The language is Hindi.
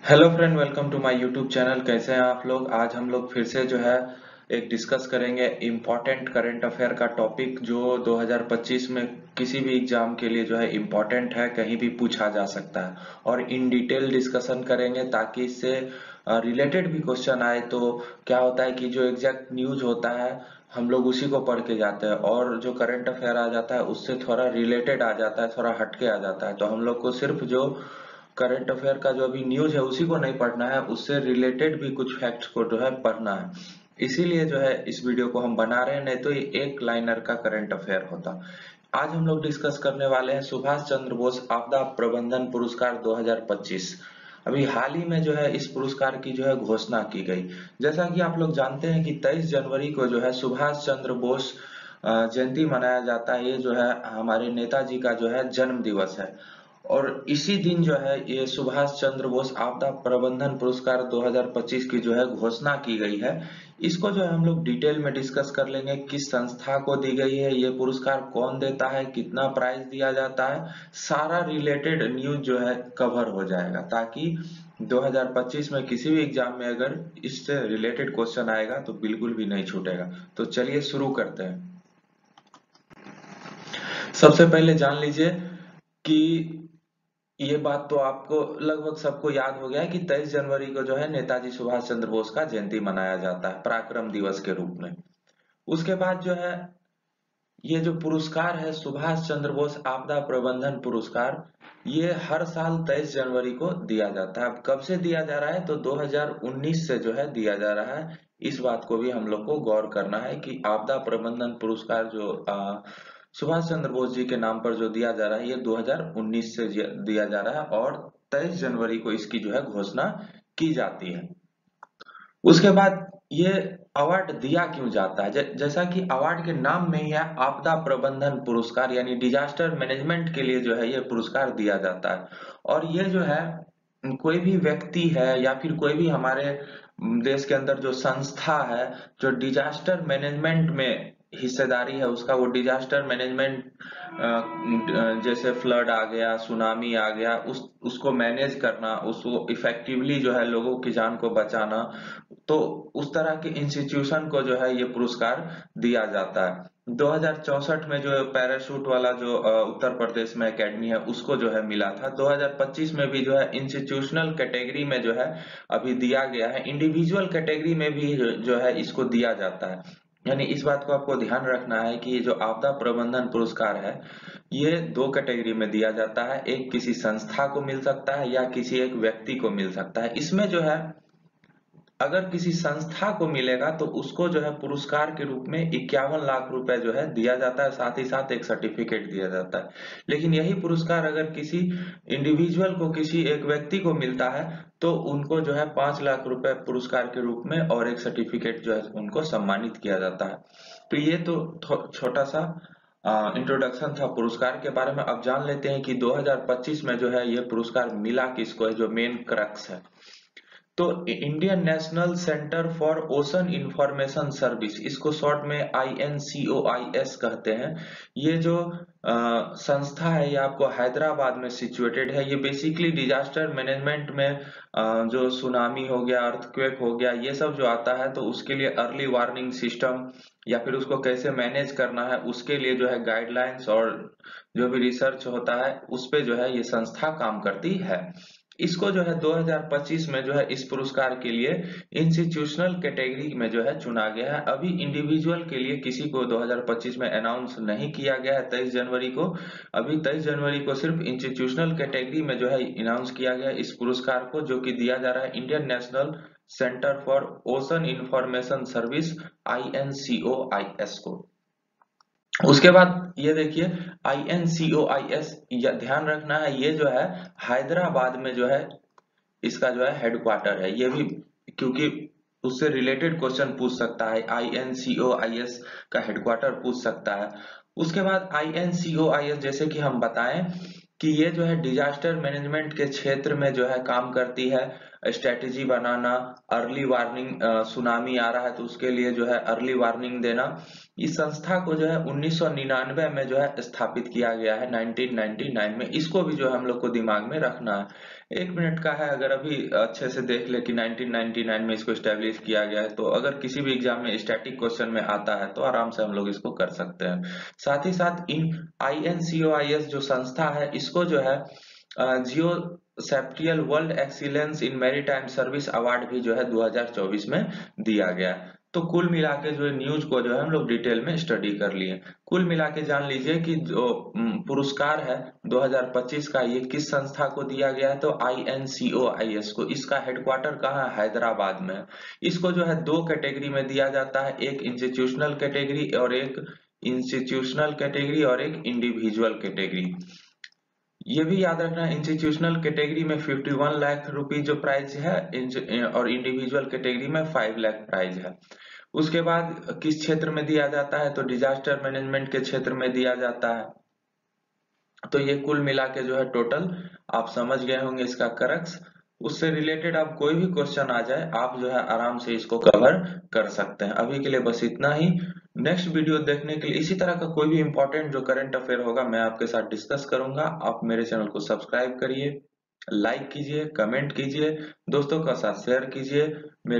Hello friend, welcome to my YouTube channel. कैसे हैं आप लोग? आज हम लोग फिर से जो है एक डिस्कस करेंगे इम्पोर्टेंट करंट अफेयर का टॉपिक जो 2025 में किसी भी एग्जाम के लिए जो है इम्पोर्टेंट है, कहीं भी पूछा जा सकता है। और इन डिटेल डिस्कशन करेंगे ताकि इससे रिलेटेड भी क्वेश्चन आए। तो क्या होता है कि जो एग्जैक्ट न्यूज होता है हम लोग उसी को पढ़ के जाते हैं, और जो करंट अफेयर आ जाता है उससे थोड़ा रिलेटेड आ जाता है, थोड़ा हटके आ जाता है। तो हम लोग को सिर्फ जो करंट अफेयर का जो अभी न्यूज है उसी को नहीं पढ़ना है, उससे रिलेटेड भी कुछ फैक्ट्स को जो है पढ़ना है। इसीलिए जो है इस वीडियो को हम बना रहे हैं, नहीं तो ये एक लाइनर का करंट अफेयर होता। आज हम लोग डिस्कस करने वाले हैं सुभाष चंद्र बोस आपदा प्रबंधन पुरस्कार 2025। अभी हाल ही में जो है इस पुरस्कार की जो है घोषणा की गई। जैसा कि आप लोग जानते हैं कि 23 जनवरी को जो है सुभाष चंद्र बोस जयंती मनाया जाता है। ये जो है हमारे नेताजी का जो है जन्म दिवस है। और इसी दिन जो है ये सुभाष चंद्र बोस आपदा प्रबंधन पुरस्कार 2025 की जो है घोषणा की गई है। इसको जो है हम लोग डिटेल में डिस्कस कर लेंगे, किस संस्था को दी गई है ये पुरस्कार, कौन देता है, कितना प्राइस दिया जाता है, सारा रिलेटेड न्यूज जो है कवर हो जाएगा, ताकि 2025 में किसी भी एग्जाम में अगर इससे रिलेटेड क्वेश्चन आएगा तो बिल्कुल भी नहीं छूटेगा। तो चलिए शुरू करते हैं। सबसे पहले जान लीजिए कि ये बात तो आपको लगभग सबको याद हो गया है कि 23 जनवरी को जो है नेताजी सुभाष चंद्र बोस का जयंती मनाया जाता है पराक्रम दिवस के रूप में। उसके बाद जो है ये जो पुरस्कार है सुभाष चंद्र बोस आपदा प्रबंधन पुरस्कार, ये हर साल 23 जनवरी को दिया जाता है। अब कब से दिया जा रहा है? तो 2019 से जो है दिया जा रहा है। इस बात को भी हम लोग को गौर करना है कि आपदा प्रबंधन पुरस्कार जो सुभाष चंद्र बोस जी के नाम पर जो दिया जा रहा है ये 2019 से दिया जा रहा है, और 23 जनवरी को इसकी जो है घोषणा की जाती है। उसके बाद ये अवार्ड दिया क्यों जाता है? जैसा कि अवार्ड के नाम में ही है, आपदा प्रबंधन पुरस्कार, यानी डिजास्टर मैनेजमेंट के लिए जो है ये पुरस्कार दिया जाता है। और ये जो है कोई भी व्यक्ति है या फिर कोई भी हमारे देश के अंदर जो संस्था है जो डिजास्टर मैनेजमेंट में हिस्सेदारी है उसका, वो डिजास्टर मैनेजमेंट जैसे फ्लड आ गया, सुनामी आ गया, उसको मैनेज करना, उसको इफेक्टिवली जो है लोगों की जान को बचाना, तो उस तरह के इंस्टीट्यूशन को जो है ये पुरस्कार दिया जाता है। 2064 में जो पैराशूट वाला जो उत्तर प्रदेश में एकेडमी है उसको जो है मिला था। 2025 में भी जो है इंस्टीट्यूशनल कैटेगरी में जो है अभी दिया गया है। इंडिविजुअल कैटेगरी में भी जो है इसको दिया जाता है। यानी इस बात को आपको ध्यान रखना है कि ये जो आपदा प्रबंधन पुरस्कार है ये दो कैटेगरी में दिया जाता है। एक किसी संस्था को मिल सकता है या किसी एक व्यक्ति को मिल सकता है। इसमें जो है अगर किसी संस्था को मिलेगा तो उसको जो है पुरस्कार के रूप में 51 लाख रुपए जो है दिया जाता है, साथ ही साथ एक सर्टिफिकेट दिया जाता है। लेकिन यही पुरस्कार अगर किसी इंडिविजुअल को, किसी एक व्यक्ति को मिलता है तो उनको जो है 5 लाख रुपए पुरस्कार के रूप में और एक सर्टिफिकेट जो है उनको सम्मानित किया जाता है। तो ये तो छोटा सा इंट्रोडक्शन था पुरस्कार के बारे में। अब जान लेते हैं कि 2025 में जो है ये पुरस्कार मिला किसको है, जो मेन क्रक्स है। तो Indian national centre for ocean information service, इसको शॉर्ट में INCOIS कहते हैं। ये जो संस्था है ये आपको हैदराबाद में सिचुएटेड है। ये बेसिकली डिजास्टर मैनेजमेंट में जो सुनामी हो गया, अर्थक्वेक हो गया, ये सब जो आता है तो उसके लिए अर्ली वार्निंग सिस्टम या फिर उसको कैसे मैनेज करना है उसके लिए जो है गाइडलाइंस और जो भी रिसर्च होता है उस पे जो है ये संस्था काम करती है। इसको जो है 2025 में जो है इस पुरस्कार के लिए इंस्टीट्यूशनल कैटेगरी में जो है चुना गया है। अभी इंडिविजुअल के लिए किसी को 2025 में अनाउंस नहीं किया गया है 23 जनवरी को। अभी 23 जनवरी को सिर्फ इंस्टीट्यूशनल कैटेगरी में जो है अनाउंस किया गया इस पुरस्कार को, जो कि दिया जा रहा है Indian national centre for ocean information service INCOIS को। उसके बाद ये देखिए INCOIS, ध्यान रखना है ये जो है हैदराबाद में जो है इसका जो है हेडक्वार्टर है। ये भी क्योंकि उससे रिलेटेड क्वेश्चन पूछ सकता है, INCOIS का हेडक्वार्टर पूछ सकता है। उसके बाद INCOIS जैसे कि हम बताएं कि ये जो है डिजास्टर मैनेजमेंट के क्षेत्र में जो है काम करती है। स्ट्रेटेजी बनाना, अर्ली वार्निंग, सुनामी आ रहा है तो उसके लिए जो है अर्ली वार्निंग देना। इस संस्था को जो है 1999 में जो है स्थापित किया गया है, 1999 में। इसको भी जो है हम लोग को दिमाग में रखना है। 1 मिनट का है, अगर अभी अच्छे से देख ले कि 1999 में इसको स्टैब्लिश किया गया है, तो अगर किसी भी एग्जाम में स्टैटिक क्वेश्चन में आता है तो आराम से हम लोग इसको कर सकते हैं। साथ ही साथ इन INCOIS जो संस्था है, इसको जो है geospatial world excellence in maritime service award भी जो है 2024 में दिया गया। तो कुल मिला के जो न्यूज को जो है हम लोग डिटेल में स्टडी कर लिए। कुल मिला के जान लीजिए कि जो पुरस्कार है 2025 का, ये किस संस्था को दिया गया है, तो INCOIS को। इसका हेडक्वार्टर कहाँ है? हैदराबाद में। इसको जो है 2 कैटेगरी में दिया जाता है, एक इंस्टीट्यूशनल कैटेगरी और एक इंडिविजुअल कैटेगरी। ये भी याद रखना, इंस्टीट्यूशनल कैटेगरी में 51 लाख रुपए जो प्राइज है, और इंडिविजुअल कैटेगरी में 5 लाख प्राइज है। उसके बाद किस क्षेत्र में दिया जाता है, तो डिजास्टर मैनेजमेंट के क्षेत्र में दिया जाता है। तो ये कुल मिला के जो है टोटल आप समझ गए होंगे इसका करक्स। उससे रिलेटेड आप कोई भी क्वेश्चन आ जाए, आप जो है आराम से इसको कवर कर सकते हैं। अभी के लिए बस इतना ही। नेक्स्ट वीडियो देखने के लिए, इसी तरह का कोई भी इंपॉर्टेंट जो करंट अफेयर होगा मैं आपके साथ डिस्कस करूंगा। आप मेरे चैनल को सब्सक्राइब करिए, लाइक कीजिए, कमेंट कीजिए, दोस्तों का साथ शेयर कीजिए। मेरे